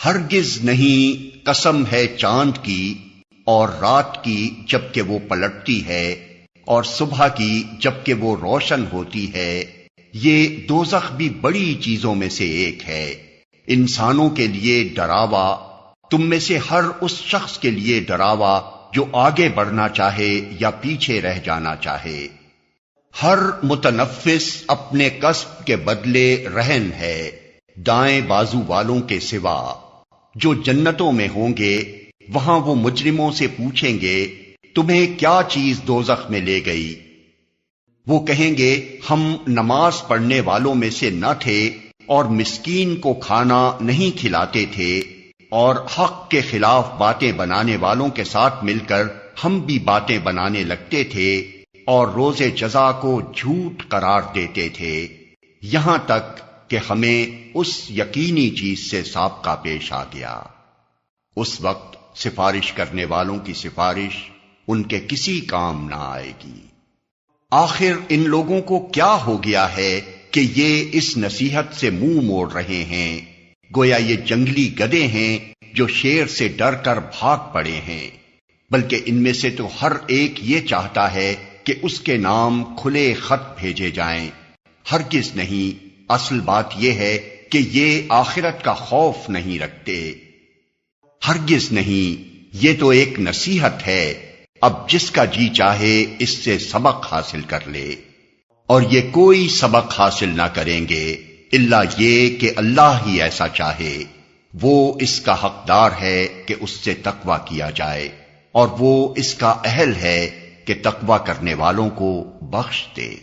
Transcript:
ہرگز نہیں، قسم ہے چاند کی اور رات کی جبکہ وہ پلٹتی ہے، اور صبح کی جبکہ وہ روشن ہوتی ہے، یہ دوزخ بھی بڑی چیزوں میں سے ایک ہے۔ انسانوں کے لیے ڈراوا، تم میں سے ہر اس شخص کے لیے ڈراوا جو آگے بڑھنا چاہے یا پیچھے رہ جانا چاہے۔ ہر متنفس اپنے کسب کے بدلے رہن ہے، دائیں بازو والوں کے سوا۔ جو جنتوں میں ہوں گے وہاں وہ مجرموں سے پوچھیں گے تمہیں کیا چیز دوزخ میں لے گئی؟ وہ کہیں گے ہم نماز پڑھنے والوں میں سے نہ تھے اور مسکین کو کھانا نہیں کھلاتے تھے، اور حق کے خلاف باتیں بنانے والوں کے ساتھ مل کر ہم بھی باتیں بنانے لگتے تھے اور روز جزا کو جھوٹ قرار دیتے تھے، یہاں تک کہ ہمیں اس یقینی چیز سے سابقہ پیش آ گیا۔ اس وقت سفارش کرنے والوں کی سفارش ان کے کسی کام نہ آئے گی۔ آخر ان لوگوں کو کیا ہو گیا ہے کہ یہ اس نصیحت سے منہ موڑ رہے ہیں؟ گویا یہ جنگلی گدھے ہیں جو شیر سے ڈر کر بھاگ پڑے ہیں، بلکہ ان میں سے تو ہر ایک یہ چاہتا ہے کہ اس کے نام کھلے خط بھیجے جائیں۔ ہرگز نہیں، اصل بات یہ ہے کہ یہ آخرت کا خوف نہیں رکھتے۔ ہرگز نہیں، یہ تو ایک نصیحت ہے، اب جس کا جی چاہے اس سے سبق حاصل کر لے، اور یہ کوئی سبق حاصل نہ کریں گے الا یہ کہ اللہ ہی ایسا چاہے۔ وہ اس کا حقدار ہے کہ اس سے تقوی کیا جائے، اور وہ اس کا اہل ہے کہ تقوی کرنے والوں کو بخش دے۔